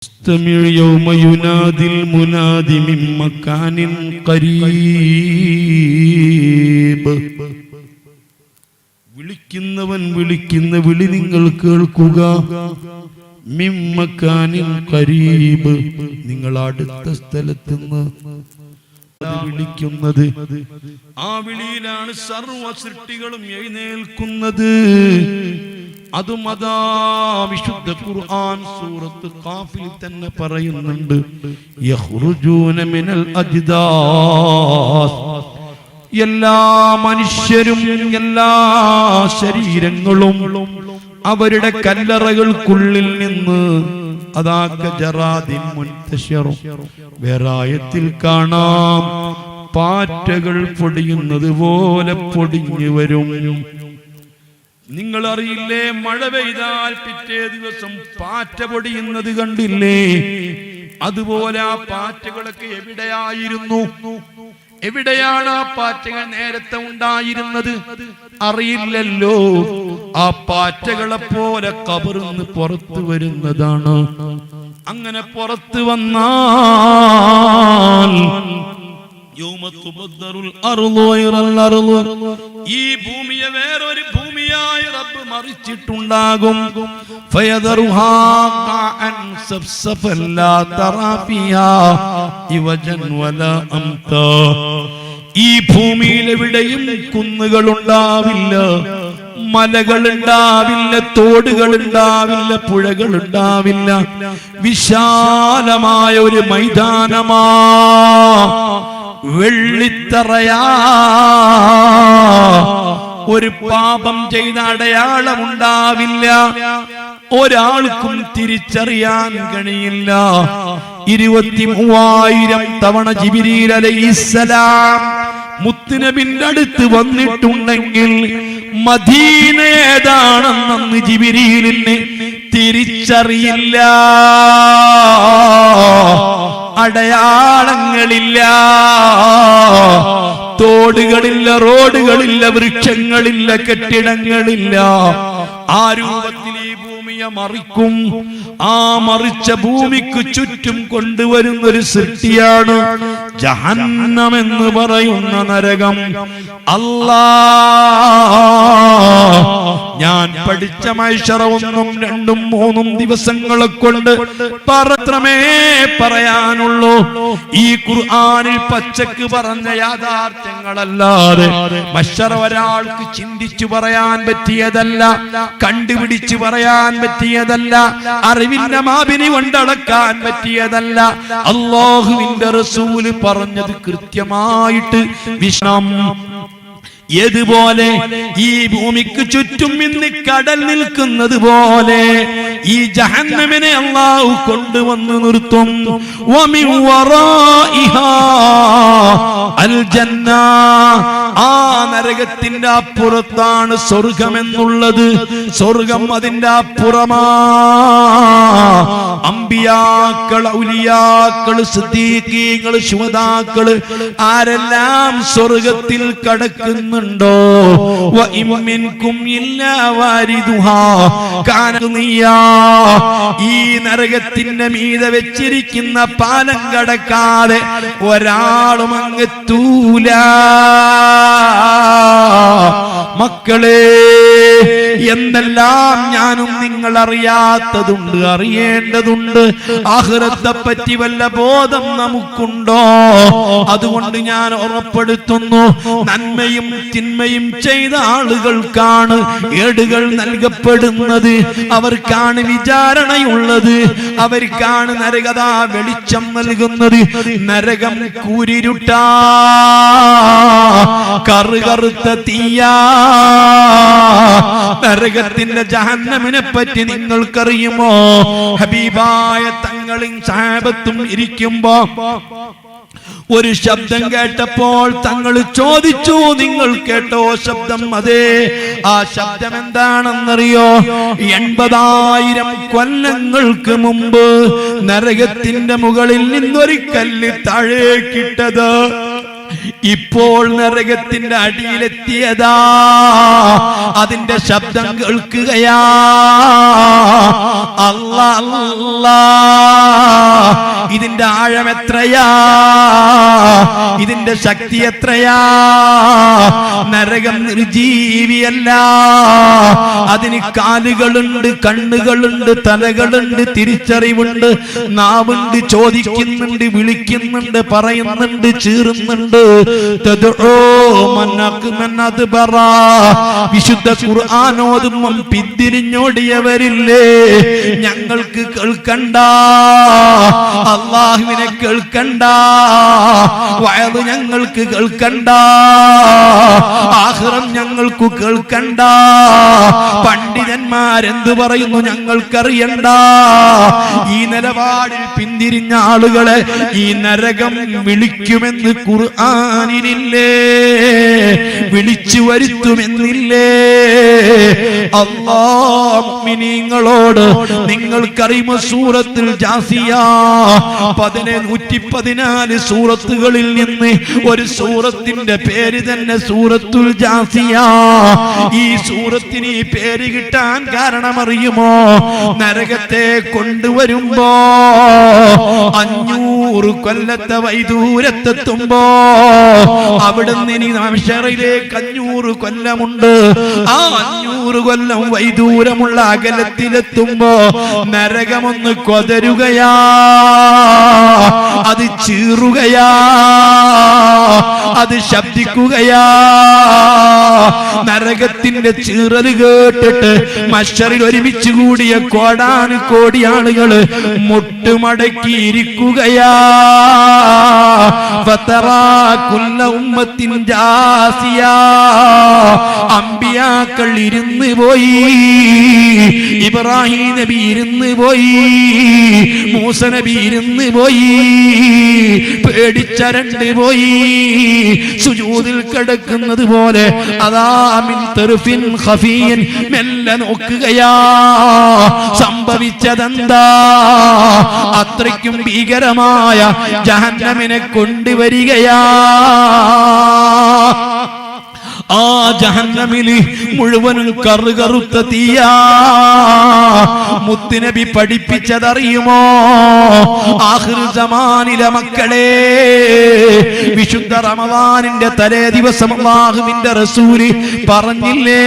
استمع يوم ينادي المنادي من مكان قريب. വിളിക്കുന്നവൻ വിളിക്കുന്ന വിളി നിങ്ങൾ കേൾക്കുക. മിൻ മക്കാനിൻ ഖരീബ്, നിങ്ങൾ അടുത്ത സ്ഥലത്ത് നിന്ന് വിളിക്കുന്നത്. ആ വിളിയിലാണ് സർവ്വ സൃഷ്ടികളും എഴുന്നേൽക്കുന്നത്. അതും അതാ വിശുദ്ധ ഖുർആൻ സൂറത്ത് ഖാഫിൽ തന്നെ പറയുന്നുണ്ട്. യഖ്റുജൂന മിനൽ അജ്ദാസ്, എല്ലാ മനുഷ്യരും എല്ലാ ശരീരങ്ങളും അവരുടെ കല്ലറകൾക്കുള്ളിൽ നിന്ന് അതാ കജറാദിൻ മുൻതശിറും, വേറായത്തിൽ കാണാം പാറ്റകൾ പൊടിയുന്നത് പോലെ പൊടിഞ്ഞു വരും. നിങ്ങൾ അറിയില്ലേ, മഴ പെയ്താൽ പിറ്റേ ദിവസം പാറ്റ പൊടിയുന്നത് കണ്ടില്ലേ? അതുപോലെ ആ പാറ്റകളൊക്കെ എവിടെയായിരുന്നു? എവിടെയാണ് ആ പാറ്റകൾ നേരത്തെ ഉണ്ടായിരുന്നത്? അറിയില്ലല്ലോ. ആ പാറ്റകളെ പോലെ ഖബറിന്ന് പുറത്തു വരുന്നതാണ്. അങ്ങനെ പുറത്തു വന്നാൽ ഈ ഭൂമിയെ വേറൊരു ഭൂമിയായി റബ്ബ് മറിച്ചിട്ടുണ്ടാകും. ഈ ഭൂമിയിൽ എവിടെയും കുന്നുകൾ ഉണ്ടാവില്ല, മലകൾ ഉണ്ടാവില്ല, തോടുകൾ ഉണ്ടാവില്ല, പുഴകൾ ഉണ്ടാവില്ല. വിശാലമായ ഒരു മൈതാനമാ, വെള്ളിത്തറയാ. ഒരു പാപം ചെയ്ത അടയാളമുണ്ടാവില്ല, ഒരാൾക്കും തിരിച്ചറിയാൻ കഴിയില്ല. 23,000 തവണ ജിബ്രീൽ അലൈഹിസ്സലാം മുത്തുനബിന്റെ അടുത്ത് വന്നിട്ടുണ്ടെങ്കിൽ മദീന ഏതാണെന്ന് ജിബ്രീലിന് തിരിച്ചറിയില്ല. അടയാളങ്ങളില്ല, തോടുകളില്ല, റോഡുകളില്ല, വൃക്ഷങ്ങളില്ല, കെട്ടിടങ്ങളില്ല. ആ രൂപത്തിൽ ഈ ഭൂമിയെ മറിക്കും. ആ മറിച്ച ഭൂമിക്ക് ചുറ്റും കൊണ്ടുവരുന്ന ഒരു സൃഷ്ടിയാണ് ജഹന്നം എന്ന് പറയുന്ന നരകം. ഞാൻ പഠിച്ച മൈശറ 1, 2, 3 ദിവസങ്ങളെ കൊണ്ട് മാത്രമേ പറയാനുള്ളൂ. ഈ ഖുർആനിൽ പച്ചക്ക് പറഞ്ഞ യാഥാർത്ഥ്യങ്ങളല്ലാതെ മൈശറ ഒരാൾക്ക് ചിന്തിച്ചു പറയാൻ പറ്റിയതല്ല, കണ്ടുപിടിച്ചു പറയാൻ പറ്റിയതല്ല, അറിവിന്റെ മാപിനി കൊണ്ടളക്കാൻ പറ്റിയതല്ല. അല്ലാഹുവിന്റെ റസൂല് പറഞ്ഞത് കൃത്യമായിട്ട് വിഷ്ണം. ഏതുപോലെ ഈ ഭൂമിക്ക് ചുറ്റും ഇന്ന് കടൽ നിൽക്കുന്നത് പോലെ ഈ ജഹന്നമിനെ അല്ലാഹു കൊണ്ടുവന്ന് നിർത്തും. വമിൻ വറാഇഹാ അൽ ജന്ന, ആ നരകത്തിന്റെ അപ്പുറത്താണ് സ്വർഗമെന്നുള്ളത്. സ്വർഗം അതിന്റെ അപ്പുറമാ. അമ്പിയാക്കൾ, ഔലിയാക്കൾ, സിദ്ദീഖീങ്ങൾ, ശുഹദാക്കൾ ആരെല്ലാം സ്വർഗത്തിൽ കടക്കുന്നു. ഈ നരകത്തിന്റെ മീതെ വെച്ചിരിക്കുന്ന പാലം കടക്കാതെ ഒരാളും അങ്ങെത്തൂല. മക്കളെ, എന്തെല്ലാം ഞാനും നിങ്ങൾ അറിയാത്തതുണ്ട്, അറിയേണ്ടതുണ്ട്. ആഖിറത്തെ പറ്റി വല്ല ബോധം നമുക്കുണ്ടോ? അതുകൊണ്ട് ഞാൻ ഉറപ്പെടുത്തുന്നു, നന്മയും തിന്മയും ചെയ്ത ആളുകൾക്കാണ് ഏടുകൾ നൽകപ്പെടുന്നത്. അവർക്കാണ് വിചാരണയുള്ളത്, അവർക്കാണ് നരകത വെളിച്ചം നൽകുന്നത്. നരകം കൂരിരുട്ടാ, കറുകറുത്ത തീയാ. നരകത്തിന്റെ ജഹന്നമിനെ പറ്റി നിങ്ങൾക്കറിയുമോ? ഹബീബായ തങ്ങളും സഹാബത്തും ഇരിക്കുമ്പോ ഒരു ശബ്ദം കേട്ടപ്പോൾ തങ്ങൾ ചോദിച്ചു, നിങ്ങൾ കേട്ടോ ശബ്ദം? അതെ. ആ ശബ്ദം എന്താണെന്നറിയോ? 80,000 കൊല്ലങ്ങൾക്ക് മുമ്പ് നരകത്തിന്റെ മുകളിൽ നിന്നൊരു കല്ല് താഴേക്കിട്ടത്. ഇപ്പോൾ നരകത്തിന്റെ അടിയിലെത്തിയതാ, അതിന്റെ ശബ്ദം കേൾക്കുകയാ. അല്ലാ അല്ലാ, ഇതിന്റെ ആഴം എത്രയാ, ഇതിന്റെ ശക്തി എത്രയാ. നരകം നിർജീവിയല്ല, അതിന് കാലുകളുണ്ട്, കണ്ണുകളുണ്ട്, തലകളുണ്ട്, തിരിച്ചറിവുണ്ട്, നാവുണ്ട്, ചോദിക്കുന്നുണ്ട്, വിളിക്കുന്നുണ്ട്, പറയുന്നുണ്ട്, ചീറുന്നുണ്ട്. വിശുദ്ധ ഖുർആനോതുമ്പം പിന്തിരിഞ്ഞോടിയവരില്ലേ, ഞങ്ങൾക്ക് കേൾക്കണ്ട, അല്ലാഹുവിനെ കേൾക്കണ്ട, വഅദ് ഞങ്ങൾക്ക് കേൾക്കണ്ട, ആഖിറം ഞങ്ങൾക്ക് കേൾക്കണ്ട, പണ്ഡിതന്മാരെന്തു പറയുന്നു ഞങ്ങൾക്കറിയണ്ട. ഈ നിലപാടിൽ പിന്തിരിഞ്ഞ ആളുകളെ ഈ നരകം വിളിക്കുമെന്ന് ഖുർആനിലില്ലേ, വിളിച്ചു വരുത്തുമെന്നില്ലേ. അല്ലാഹ് മുഅ്മിനീങ്ങളോട് നിങ്ങൾക്കറിയുമോ, സൂറത്തുൽ ജാസിയ 114 സൂറത്തുകളിൽ നിന്ന് ഒരു സൂറത്തിന്റെ പേര് തന്നെ സൂറത്തുൽ ജാസിയ. ഈ സൂറത്തിന് ഈ പേര് കിട്ടാൻ കാരണം അറിയുമോ? നരകത്തെ കൊണ്ടുവരുമ്പോ 500 കൊല്ലത്തെ വൈദൂരത്തെത്തുമ്പോ അവിടുന്ന് ഇനി മഹ്ശറിലേക്ക് 500 കൊല്ലമുണ്ട്. ആ 500 കൊല്ലം വൈദൂരമുള്ള അകലത്തിലെത്തുമ്പോ നരകമൊന്ന് കൊതരുകയാ, അത് ചീറുകയാ, അത് ശബ്ദിക്കുകയാ. നരകത്തിന്റെ ചീറല് കേട്ടിട്ട് മഹ്ശറിൽ ഒരുമിച്ച് കൂടിയ കോടാനുകോടി ആളുകൾ മുട്ടുമടക്കിയിരിക്കുകയാ. ഫതറാ കുല്ല ഉമ്മത്തിൻ ജാസിയ, അമ്പിയാക്കൾ ഇരുന്ന് പോയി, ഇബ്രാഹിം നബി ഇരുന്ന് പോയി, മൂസ നബി ഇരുന്ന് പോയി, പേടിച്ചരണ്ട് പോയി, സുജൂദിൽ കിടക്കുന്നത് പോലെ അതാ മിൻ തർഫിൻ ഖഫിയൻ മെല്ലെ നോക്കുകയാ. സംഭവിച്ചതെന്താ? അത്രയ്ക്കും ഭീകരമായ ജഹന്നമിനെ കൊണ്ടുവരികയാ. ആ ജഹന്നമില് മുഴുവനും കറുകറുത്ത തീയാ. മുത്തുനബി പഠിപ്പിച്ചതറിയുമോ? ആഖിർ സമാനിലെ മക്കളെ, വിശുദ്ധ റമദാനിന്റെ തലേ ദിവസം അല്ലാഹുവിന്റെ റസൂല് പറഞ്ഞില്ലേ,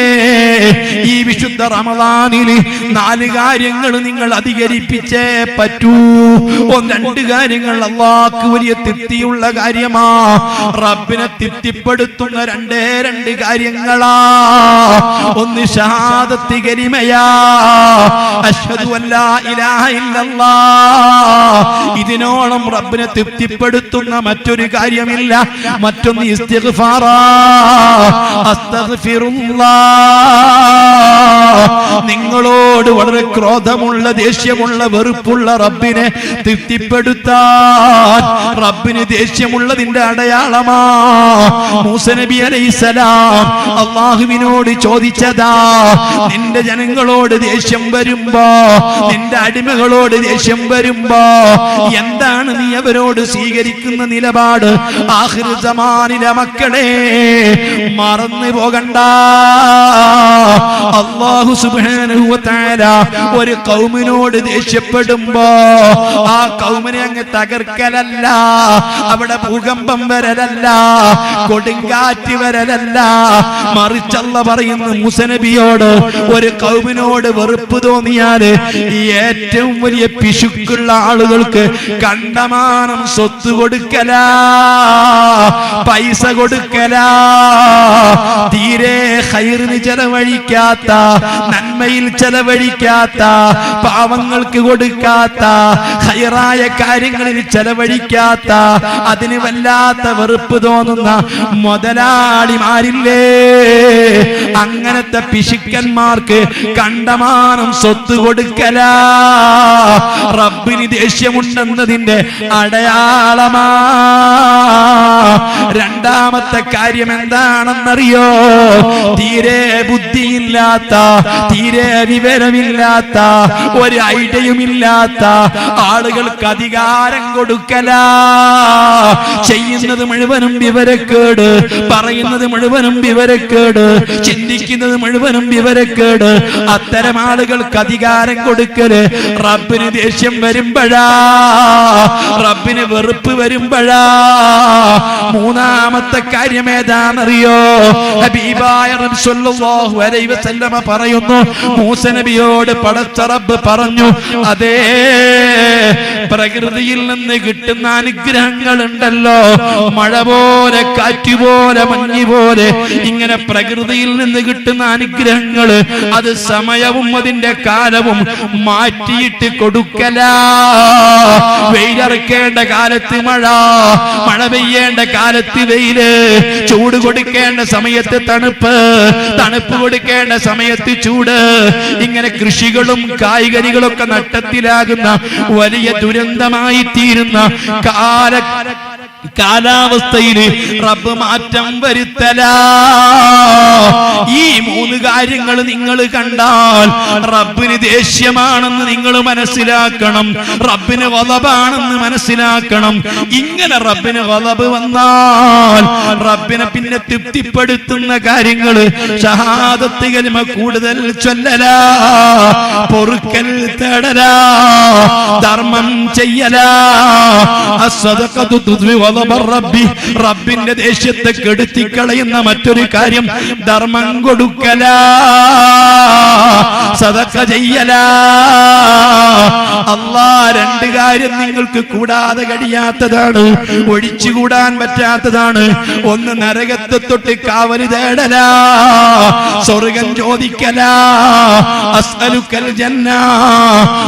ഈ വിശുദ്ധ റമദാനില് 4 കാര്യങ്ങൾ നിങ്ങൾ അധികരിപ്പിച്ചേ പറ്റൂ. 2 കാര്യങ്ങൾ അല്ലാഹുക്ക് വലിയ തൃപ്തിയുള്ള കാര്യമാ, റബ്ബിനെ തൃപ്തിപ്പെടുത്തുന്ന 2 കാര്യങ്ങളാ. ഒന്ന് ഷഹാദത്ത് കലിമയാ, അശ്ഹദു അല്ലാ ഇലാഹ ഇല്ലല്ലാഹ്. ഇതിനോളം റബ്ബിനെ തൃപ്തിപ്പെടുത്തുന്ന മറ്റൊരു കാര്യമില്ല. മറ്റൊന്ന് ഇസ്തിഗ്ഫാറാ, അസ്തഗ്ഫിറുല്ലാഹ്. നിങ്ങളോട് വളരെ ക്രോധമുള്ള, ദേഷ്യമുള്ള, വെറുപ്പുള്ള റബ്ബിനെ തൃപ്തിപ്പെടുത്താൻ റബ്ബിന് ദേഷ്യമുള്ളതിന്റെ അടയാളമാ. മൂസ നബി അലൈഹിസ്സലാം അല്ലാഹുവിനോട് ചോദിച്ചതാ, നിന്റെ ജനങ്ങളോട് ദേഷ്യം വരുമ്പോ, നിന്റെ അടിമകളോട് ദേഷ്യം വരുമ്പോ എന്താണ് നീ അവരോട് സ്വീകരിക്കുന്ന നിലപാട്? ആഖിർ സമാനിലെ മക്കളെ, മറന്നു പോകണ്ട. അല്ലാഹു സുബ്ഹാനഹു വ തആല ഒരു ഖൗമിനോട് ദേഷ്യപ്പെടുമ്പോ ആ ഖൗമിനെ അങ്ങ് തകർക്കലല്ല, അവിടെ ഭൂകമ്പം വരലല്ല, കൊടുങ്കാറ്റ് വരലല്ല. മറിച്ചല്ല പറയുന്നു, മൂസ നബിയോട് ഒരു ഖൗമിനോട് വെറുപ്പ് തോന്നിയാല് ഏറ്റവും വലിയ പിശുക്കുള്ള ആളുകൾക്ക് കണ്ടമാനം സ്വത്ത് കൊടുക്കലാ, പൈസ കൊടുക്കലാ, തീരെ ഖൈറിന് ചെലവഴിക്കാത്ത, നന്മയിൽ ചെലവഴിക്കാത്ത, പാവങ്ങൾക്ക് കൊടുക്കാത്ത, ഖൈറായ കാര്യങ്ങളിൽ ചെലവഴിക്കാത്ത, അതിന് വല്ലാത്ത വെറുപ്പ് തോന്നുന്ന മുതലാളിമാരില്ലേ, അങ്ങനത്തെ പിശുക്കന്മാർക്ക് കണ്ടമാനം സ്വത്ത് കൊടുക്കലാ. റബ്ബിന് ദേഷ്യമുണ്ടെന്ന് എന്നതിന്റെ അടയാളമാ. രണ്ടാമത്തെ കാര്യം എന്താണെന്നറിയോ? തീരെ ബുദ്ധിയില്ലാത്ത, തീരെ വിവരമില്ലാത്ത, ഒരു ഐഡിയയുമില്ലാത്ത ആളുകൾക്ക് അധികാരം കൊടുക്കല. ചെയ്യുന്നത് മുഴുവനും വിവരക്കേട്, പറയുന്നത് മുഴുവനും വിവരക്കേട്, ചിന്തിക്കുന്നത് മുഴുവനും വിവരക്കേട്. അത്തരം ആളുകൾക്ക് അധികാരം കൊടുക്കല് റബ്ബിന് ദേഷ്യം വരുമ്പോഴാ, റബ്ബിന് വെറുപ്പ് വരുമ്പോഴാ. മൂന്നാമത്തെ കാര്യം ഏതാണെന്നറിയോ? ഹബീബായ റബ്ബ് സ്വല്ലല്ലാഹു അലൈഹി വസല്ലമ പറയുന്നു, മൂസ നബിയോട് പടച്ച റബ്ബ് പറഞ്ഞു, അതേ പ്രകൃതിയിൽ നിന്ന് കിട്ടുന്ന അനുഗ്രഹങ്ങൾ ഉണ്ടല്ലോ, മഴ പോലെ, കാറ്റ് പോലെ, മഞ്ഞ് പോലെ, ഇങ്ങനെ പ്രകൃതിയിൽ നിന്ന് കിട്ടുന്ന അനുഗ്രഹങ്ങൾ അത് സമയവും അതിന്റെ കാലവും മാറ്റിയിട്ട് കൊടുക്കല. വെയിലിറക്കേണ്ട കാലത്ത് മഴ, മഴ പെയ്യേണ്ട കാലത്ത് വെയില്, ചൂട് കൊടുക്കേണ്ട സമയത്ത് തണുപ്പ്, തണുപ്പ് കൊടുക്കേണ്ട സമയത്ത് ചൂട്. ഇങ്ങനെ കൃഷികളും കായ്കനികളൊക്കെ നട്ടത്തിലാകുന്ന വലിയ ദുരന്തമായി തീരുന്ന കാലാവസ്ഥയിൽ റബ്ബ് മാറ്റം വരുത്തല. ഈ മൂന്ന് കാര്യങ്ങൾ നിങ്ങൾ കണ്ടാൽ റബ്ബിന് ദേഷ്യമാണെന്ന് നിങ്ങൾ മനസ്സിലാക്കണം, റബ്ബിന് വദബാണെന്ന് മനസ്സിലാക്കണം. ഇങ്ങനെ റബ്ബിന് വദബ് വന്നാൽ റബ്ബിനെ പിന്നെ തൃപ്തിപ്പെടുത്തുന്ന കാര്യങ്ങൾ ഷഹാദത്ത് കലിമ കൂടുതൽ ചൊല്ലല, പൊറുക്കൽ തേടല, ധർമ്മം ചെയ്യല, അസ്സദഖതു തുദ്വി റബ്ബി, റബ്ബിന്റെ ദേഷ്യത്തെ കെടുത്തിക്കളയുന്ന മറ്റൊരു കാര്യം ധർമ്മം കൊടുക്കല, സദഖ ചെയ്യല. അല്ലാഹ് രണ്ട് കാര്യം നിങ്ങൾക്ക് കൂടാതെ കഴിയാത്തതാണ്, ഒഴിച്ചുകൂടാൻ പറ്റാത്തതാണ്. ഒന്ന് നരകത്തെ തൊട്ട് കാവല് തേടല, സ്വർഗം ചോദിക്കല. അസ്അലുക്കൽ ജന്ന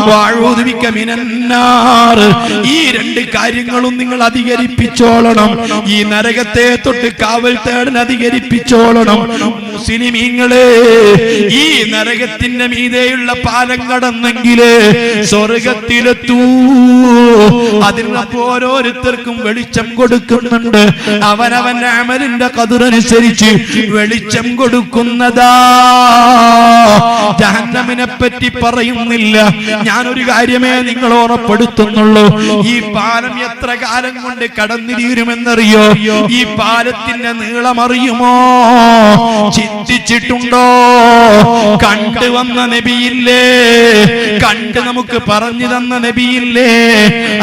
വഅഊദു ബിക മിനന്നാർ. ഈ രണ്ട് കാര്യങ്ങളും നിങ്ങൾ അധികരിപ്പിച്ചോളണം. ഈ നരകത്തെ തൊട്ട് കാവൽ തേടാൻ അധികരിപ്പിച്ചോളണം. മുസ്ലിമീങ്ങളെ, ഈ നരകത്തിന്റെ മീതെയുള്ള പാലം കടന്നെങ്കില് സ്വർഗത്തിലെത്തൂ. അതിന് ഓരോരുത്തർക്കും വെളിച്ചം കൊടുക്കുന്നുണ്ട്. അവനവന്റെ അമലിന്റെ ഖദറനുസരിച്ച് വെളിച്ചം കൊടുക്കുന്നതാ. ജഹന്നമിനെ പറ്റി പറയുന്നില്ല, ഞാനൊരു കാര്യമേ നിങ്ങൾ ഓർമ്മപ്പെടുത്തുന്നുള്ളൂ. ഈ പാലം എത്ര കാലം കൊണ്ട് കടന്നു തീരുമെന്നറിയോ? ഈ പാലത്തിന്റെ നീളം അറിയുമോ? ചിന്തിച്ചിട്ടുണ്ടോ? കണ്ടുവന്ന നബിയില്ലേ, കണ്ട് നമുക്ക് പറഞ്ഞു തന്ന നബിയില്ലേ?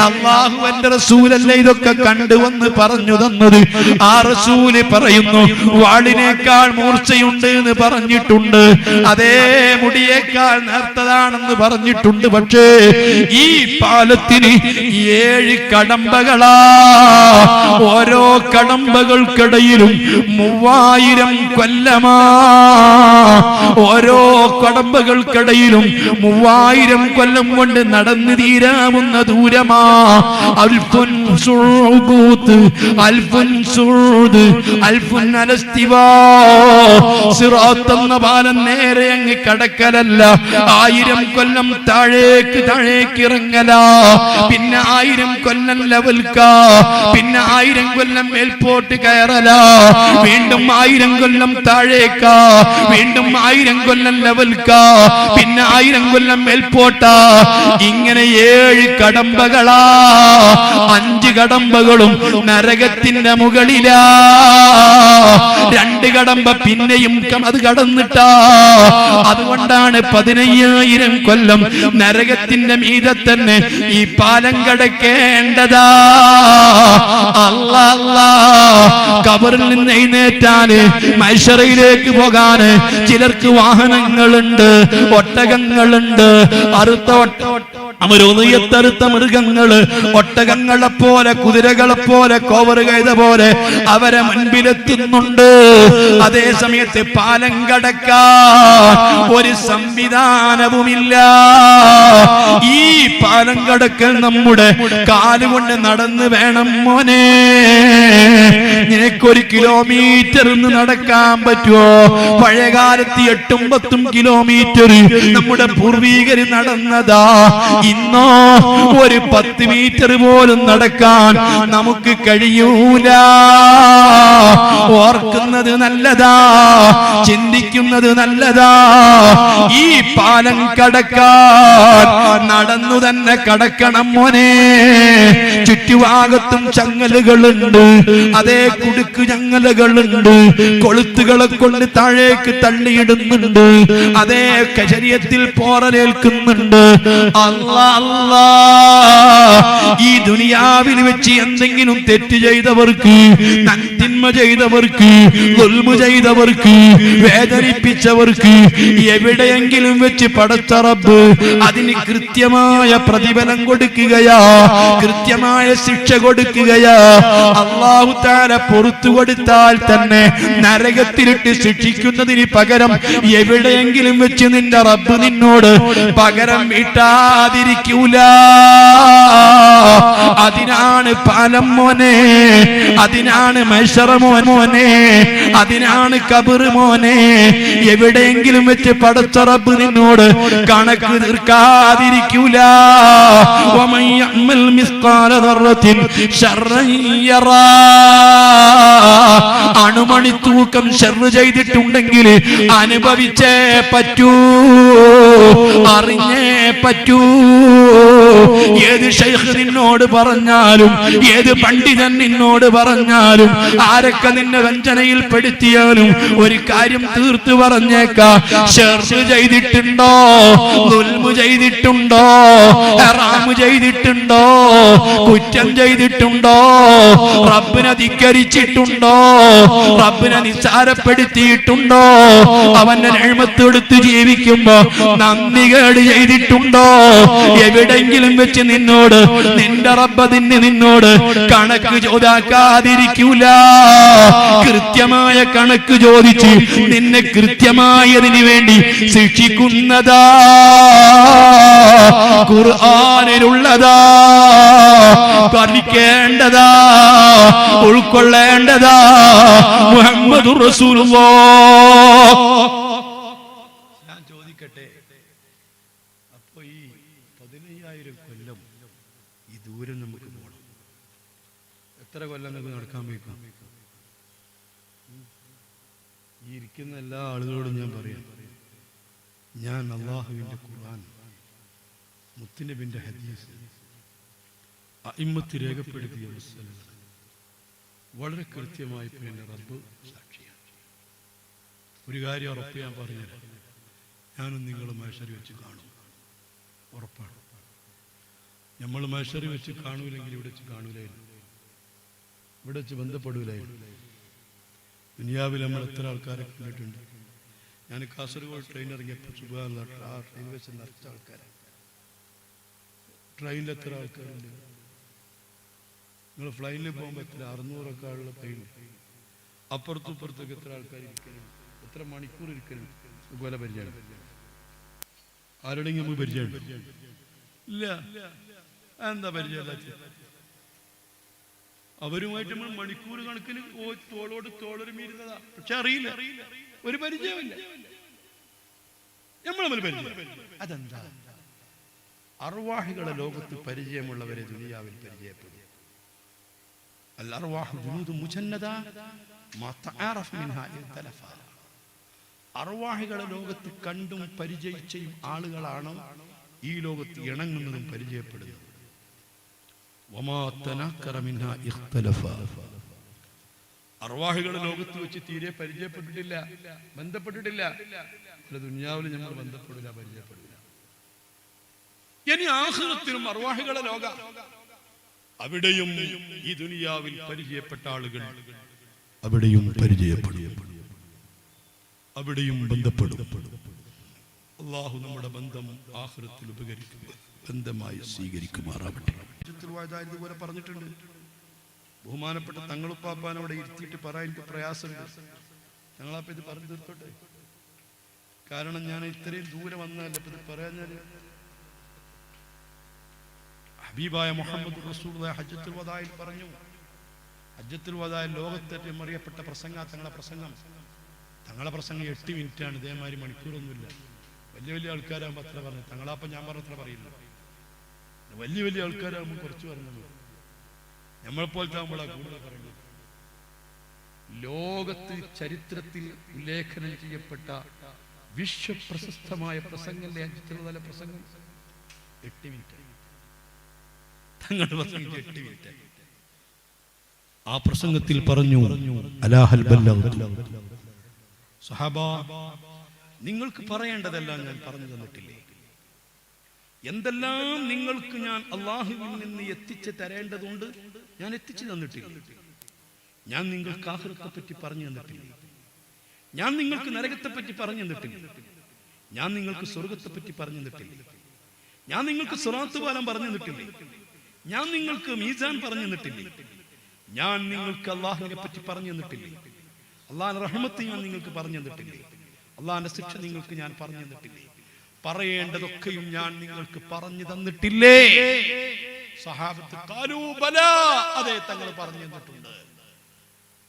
അല്ലാഹുവിന്റെ റസൂലല്ലേ ഇതൊക്കെ കണ്ടുവന്ന് പറഞ്ഞു തന്നത്? ആ റസൂല് പറയുന്നു, വാളിനേക്കാൾ മൂർച്ചയുണ്ട് എന്ന് പറഞ്ഞിട്ടുണ്ട്, അതേ മുടിയേക്കാൾ നേർത്തതാണെന്ന് പറഞ്ഞിട്ടുണ്ട്. പക്ഷേ ഈ പാലത്തിന് 7 കടമ്പകളാ. ഓരോ കടമ്പകൾക്കിടയിലും 3000 കൊല്ലമാ. ഓരോ കടമ്പകൾക്കിടയിലും 3000 കൊല്ലം കൊണ്ട് നടന്നു തീരാവുന്ന ദൂരമാ. അൽഫുൻ സുഊദ്, അൽഫുൻ സുഊദ്, അൽഫുൻ അലസ്തിവാ. സിറാത്ത് എന്ന പാലം നേരെ അങ്ങ് കടക്കലല്ല, 1000 കൊല്ലം താഴേക്ക് ഇറങ്ങല, പിന്നെ 1000 കൊല്ലം ലെവൽക്കാ, പിന്നെ 1000 കൊല്ലം മേൽപോട്ട് കയറല, വീണ്ടും 1000 കൊല്ലം താഴേക്കാ, വീണ്ടും 1000 കൊല്ലം ലെവൽക്കാ, പിന്നെ 1000 കൊല്ലം മേൽപോട്ടാ. ഇങ്ങനെ 7 കടമ്പകളാ. 5 കടമ്പകളും നരകത്തിന്റെ മുകളിലാ. 2 കടമ്പ പിന്നെയും അത് കടന്നിട്ടാ. അതുകൊണ്ടാണ് 15000 കൊല്ലം നരകത്തിന്റെ മീതെ തന്നെ ഈ പാലം കടക്കേണ്ടതാ. അല്ലാ, ഖബറിൽ നിന്ന് എഴുന്നേറ്റാല് മഹ്ശറിലേക്ക് പോകാന് ചിലർക്ക് വാഹനങ്ങളുണ്ട്, ഒട്ടകങ്ങളുണ്ട്, അമരോനിയത്തറുത്ത മൃഗങ്ങള്, ഒട്ടകങ്ങളെ പോലെ, കുതിരകളെ പോലെ, കോവറ് കഴുത പോലെ അവരെ മുൻപിലെത്തുന്നുണ്ട്. അതേ സമയത്ത് പാലം കടക്കാൻ ഒരു സംവിധാനവുമില്ല. ഈ പാലം കടക്കൽ നമ്മുടെ കാലുകൊണ്ട് നടന്ന് വേണം മോനെ. നിനക്കൊരു കിലോമീറ്റർ നടക്കാൻ പറ്റുമോ? പഴയകാലത്ത് 8-10 കിലോമീറ്റർ നമ്മുടെ പൂർവീകര് നടന്നതാ. ഇന്നോ ഒരു 10 മീറ്റർ പോലും നടക്കാൻ നമുക്ക് കഴിയൂല. ഓർക്കുന്നത് നല്ലതാ, ചിന്തിക്കുന്നത് നല്ലതാ. ഈ പാലം കടക്കാൻ നടന്നു തന്നെ കടക്കണം മോനെ. ചുറ്റുഭാഗത്തും ചങ്ങലുകളുണ്ട്, അതേ കുടുക്ക് ചങ്ങലുകളുണ്ട്. കൊളുത്തുകളെ കൊണ്ട് താഴേക്ക് തള്ളിയിടുന്നുണ്ട്, അതേ ശരീരത്തിൽ പോറലേൽക്കുന്നുണ്ട്. അല്ലാ അല്ലാ, ഈ ദുനിയാവിൽ വെച്ച് എന്തെങ്കിലും തെറ്റ് ചെയ്തവർക്ക്, നന്മ ചെയ്തവർക്ക്, ദുൽമു ചെയ്തവർക്ക്, വേദനിപ്പിച്ചവർക്ക് എവിടെയെങ്കിലും വെച്ച് പടച്ച റബ്ബ് അതിന് കൃത്യമായ പ്രതിഫലം കൊടുക്കുകയാ, കൃത്യമായ ശിക്ഷ കൊടുക്കുകയാ. അല്ലാഹു തആല പുറത്തു കൊടുത്താൽ തന്നെ നരകത്തിലിട്ട് ശിക്ഷിക്കുന്നതിന് പകരം എവിടെയെങ്കിലും വെച്ച് നിന്റെ റബ്ബ് നിന്നോട് പകരം വീട്ടാതിരിക്കൂല. അതിനാണ് പാലം മോനെ, അതിനാണ് മഹ്ശറ മോനെ, അതിനാണ് ഖബർ മോനെ. എവിടെയെങ്കിലും വെച്ച് പടച്ച റബ്ബ് നിന്നോട് കണക്ക് തീർക്കാതിരിക്കൂല. വമൻ യഅമൽ മിസ്ഖാല ദർറത്തിൻ ശർറൻ യറാ. അണുമണി തൂക്കം ശർറ് ചെയ്തിട്ടുണ്ടെങ്കിൽ അനുഭവിച്ചേ പറ്റൂ, അറിഞ്ഞേ പറ്റൂ. ഏത് ശൈഖ് നിന്നോട് പറഞ്ഞാലും, ഏത് പണ്ഡിതൻ നിന്നോട് പറഞ്ഞാലും, ആരൊക്കെ നിന്നെ വഞ്ചനയിൽ പെടുത്തിയാലും ഒരു കാര്യം തീർത്തു പറഞ്ഞേക്കാം. ശർറ് ചെയ്തിട്ടുണ്ടോ, ദുൽമു ചെയ്തിട്ടുണ്ടോ, ഹറാമ് ചെയ്തിട്ടുണ്ടോ, കുറ്റം ചെയ്തിട്ടുണ്ടോ, റബ്ബിനെ ധിക്കരിച്ചിട്ടുണ്ടോ, റബ്ബിനെ നിസ്സാരപ്പെടുത്തിയിട്ടുണ്ടോ, അവന്റെ നിഅമത്ത് എടുത്ത് ജീവിക്കുമ്പോ നന്ദികേട് ചെയ്തിട്ടുണ്ടോ, എവിടെങ്കിലും വെച്ച് നിന്നോട് നിന്റെ റബ്ബ് നിന്നോട് കണക്ക് ചോദിക്കാതിരിക്കൂല. കൃത്യമായ കണക്ക് ചോദിച്ച് നിന്നെ കൃത്യമായതിനു വേണ്ടി ശിക്ഷിക്കുന്നതാ, ഖുർആനിലുള്ളതാ, പഠിക്കേണ്ടതാ, ഉൾക്കൊള്ളേണ്ടതാ. മുഹമ്മദുർ റസൂലുള്ളാഹ്. ഞാൻ ചോദിക്കട്ടെ, അപ്പൊ ഈ 15,000 കൊല്ലം ഈ ദൂരം നമുക്ക് പോകണം. എത്ര കൊല്ലം നമുക്ക് നടക്കാൻ വയ്ക്കും? ഈ ഇരിക്കുന്ന എല്ലാ ആളുകളോടും ഞാൻ പറയാം, ഞാൻ അല്ലാഹുവിന്റെ ഖുർആൻ, മുത്തുനബിന്റെ ഹദീസ്, അഇമ്മത്ത് രേഖപ്പെടുത്തിയ വസല്ലം വളരെ കൃത്യമായി എന്റെ റബ്ബ് സാക്ഷിയാണ്. ഒരു കാര്യം ഉറപ്പ് ഞാൻ പറഞ്ഞുതരാം, ഞാനും നിങ്ങളും മഹ്ശറിൽ വെച്ച് കാണും, ഉറപ്പാണ്. നമ്മൾ മഹ്ശറിൽ വെച്ച് കാണൂലെങ്കിൽ ഇവിടെ വെച്ച് കാണൂലായിരുന്നു, ഇവിടെ വെച്ച് ബന്ധപ്പെടൂലായിരുന്നു. ദുനിയാവിൽ നമ്മൾ എത്ര ആൾക്കാരെ കണ്ടിട്ടുണ്ട്. ഞാൻ കാസർഗോഡ് ട്രെയിൻ ഇറങ്ങിയപ്പോൾ സുബ്ഹാനല്ലാഹ്, ആ ട്രെയിൻ വെച്ച് നിറച്ച ആൾക്കാരെ. ട്രെയിനിൽ എത്ര ആൾക്കാരുണ്ട്? നിങ്ങൾ ഫ്ലൈനിൽ പോകുമ്പോൾ എത്ര 600 ആളുള്ള ട്രെയിൻ, അപ്പുറത്തും ഇപ്പുറത്തൊക്കെ എത്ര ആൾക്കാർ ഇരിക്കലും, എത്ര മണിക്കൂർ ഇരിക്കലും. ഇതുപോലെ പരിചയം ആരുടെങ്കിലും നമുക്ക് പരിചയം ഇല്ല. എന്താ പരിചയം? അവരുമായിട്ട് നമ്മൾ മണിക്കൂർ കണക്കിന് തോളോട് തോളൊരുമിരുന്നതാ, പക്ഷെ അറിയില്ല, ഒരു പരിചയമില്ല. നമ്മൾ പരിചയം അതെന്താ? അർവാഹികളെ ലോകത്ത് പരിചയമുള്ളവരെ ദുനിയാവിൽ പരിചയപ്പെടും. അർവാഹികളെ ലോകത്ത് കണ്ടും പരിചയിച്ചും ആളുകളാണ് ഈ ലോകത്ത് ഇണങ്ങുന്നതും പരിചയപ്പെടുന്നത്. അർവാഹികളെ ലോകത്ത് വെച്ച് തീരെ പരിചയപ്പെട്ടിട്ടില്ല, ബന്ധപ്പെട്ടിട്ടില്ല. ദുനിയാവിൽ നമ്മൾ ബന്ധപ്പെടില്ല, പരിചയപ്പെടില്ല. ഇനി ആഖിറത്തിലും അർവാഹികളെ ലോക, അവിടെയും ഈ ദുനിയാവിൽ പരിചയപ്പെട്ട ആളുകൾ അവിടെയും പരിചയപ്പെടും, അവിടെയും ബന്ധപ്പെടും. അല്ലാഹു നമ്മുടെ ബന്ധം ആഖിറത്തിൽ ഉപകരിക്കുക, ബന്ധമായി സ്വീകരിക്കുമാറാവട്ടെ. ഇതുപോലെ പറഞ്ഞിട്ടുണ്ട്. ബഹുമാനപ്പെട്ട തങ്ങളുപ്പാപ്പാൻ അവിടെ ഇരുത്തിയിട്ട് പറയാൻ എനിക്ക് പ്രയാസമുണ്ട്. ഞങ്ങളപ്പ ഇത് പറഞ്ഞു തീർത്തോട്ടെ, കാരണം ഞാൻ ഇത്രയും ദൂരെ വന്നതല്ല. ഇപ്പൊ ഇത് പറയാഞ്ഞാല് ഹബീബായ മുഹമ്മദ് റസൂലുള്ളാഹി ഹജ്ജത്തുൽ വദായിൽ പറഞ്ഞു. ഹജ്ജത്തുൽ വദായിൽ ലോകത്തേറ്റവും അറിയപ്പെട്ട പ്രസംഗ തങ്ങളെ പ്രസംഗം. തങ്ങളെ പ്രസംഗം 8 മിനിറ്റാണ്, ഇതേമാതിരി മണിക്കൂറൊന്നുമില്ല. വലിയ വലിയ ആൾക്കാരാകുമ്പോൾ അത്ര പറഞ്ഞു. തങ്ങളാപ്പം ഞാൻ പറഞ്ഞത്ര പറയില്ല. വലിയ വലിയ ആൾക്കാരാകുമ്പോൾ കുറച്ച് പറഞ്ഞത്, നമ്മളെപ്പോലത്തെ ആകുമ്പോഴാണ് കൂടുതൽ പറയുന്നത്. ലോകത്ത് ചരിത്രത്തിൽ ഉല്ലേഖനം ചെയ്യപ്പെട്ട വിശ്വപ്രശസ്തമായ പ്രസംഗല്ലേ അജിത്തുള്ള പ്രസംഗം 8 മിനിറ്റ്. തങ്ങളുടെ പ്രസംഗം 8 മിനിറ്റ്. ആ പ്രസംഗത്തിൽ പറഞ്ഞു, അലാഹൽ ബല്ലഗ്തു, സഹാബ നിങ്ങൾക്ക് പറയേണ്ടതെല്ലാം ഞാൻ പറഞ്ഞു തന്നിട്ടില്ലേ? എന്തെല്ലാം നിങ്ങൾക്ക് ഞാൻ അല്ലാഹുവിൽ നിന്ന് എത്തിച്ചു തരേണ്ടതുണ്ട് ഞാൻ എത്തിച്ചു തന്നിട്ടില്ല. ഞാൻ നിങ്ങൾക്ക് ആഖിറത്തെ പറ്റി പറഞ്ഞു തന്നിട്ടില്ല. ഞാൻ നിങ്ങൾക്ക് നരകത്തെ പറ്റി പറഞ്ഞു തന്നിട്ടില്ല. ഞാൻ നിങ്ങൾക്ക് സ്വർഗത്തെ പറ്റി പറഞ്ഞു തന്നിട്ടില്ല. ഞാൻ നിങ്ങൾക്ക് സിറാത്ത് പാലം പറഞ്ഞു തന്നിട്ടില്ല. ഞാൻ നിങ്ങൾക്ക് മീസാൻ പറഞ്ഞു തന്നിട്ടില്ല. ഞാൻ നിങ്ങൾക്ക് അല്ലാഹുവിനെ പറ്റി പറഞ്ഞു തന്നിട്ടില്ല. അല്ലാഹുവിന്റെ റഹ്മത്ത് ഞാൻ നിങ്ങൾക്ക് പറഞ്ഞു തന്നിട്ടില്ല. അല്ലാഹുവിന്റെ ശിക്ഷ നിങ്ങൾക്ക് ഞാൻ പറഞ്ഞു തന്നിട്ടില്ലേ? പറയേണ്ടതൊക്കെയും ഞാൻ നിങ്ങൾക്ക് പറഞ്ഞു തന്നിട്ടില്ലേ? സഹാബത്ത് ഖാലൂ ബലാ, അതെ തങ്ങൾ പറഞ്ഞു തന്നിട്ടുണ്ട്.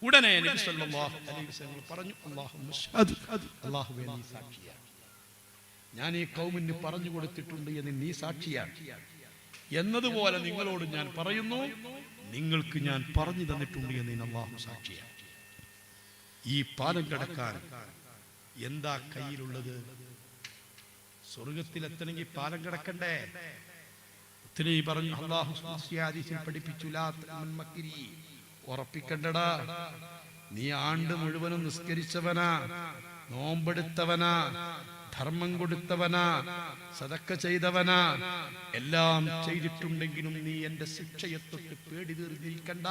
ഉടനെ നബി സല്ലല്ലാഹു അലൈഹി വസല്ലം പറഞ്ഞു, അല്ലാഹുമ്മ ഷ്ഹദ്, അല്ലാഹുവേ നീ സാക്ഷിയാണ്, ഞാൻ ഈ ഖൗമിന് പറഞ്ഞു കൊടുത്തിട്ടുണ്ട് എന്ന് നീ സാക്ഷിയാണ് എന്നതുപോലെ നിങ്ങളോട് ഞാൻ പറയുന്നു, നിങ്ങൾക്ക് ഞാൻ പറഞ്ഞു തന്നിട്ടുണ്ട് എന്ന് അല്ലാഹു സാക്ഷിയാണ്. ഈ പാലം കടക്കാൻ എന്താ കയ്യിലുള്ളത്? സ്വർഗത്തിലെത്തണമെങ്കിൽ പാലം കിടക്കണ്ടേ? ഒത്തിരി പറഞ്ഞു. അല്ലാഹു ഹദീസിൽ പഠിപ്പിച്ചു, ലാ തഅമൻ മക്രി, ഉറപ്പിക്കണ്ടടാ. നീ ആണ്ട് മുഴുവനും നിസ്കരിച്ചവനാ, നോമ്പെടുത്തവനാ, ധർമ്മം കൊടുത്തവനാ, സദക്ക ചെയ്തവനാ, എല്ലാം ചെയ്തിട്ടുണ്ടെങ്കിലും നീ എന്റെ ശിക്ഷയെ തൊട്ട് പേടി തീർന്നിരിക്കണ്ട.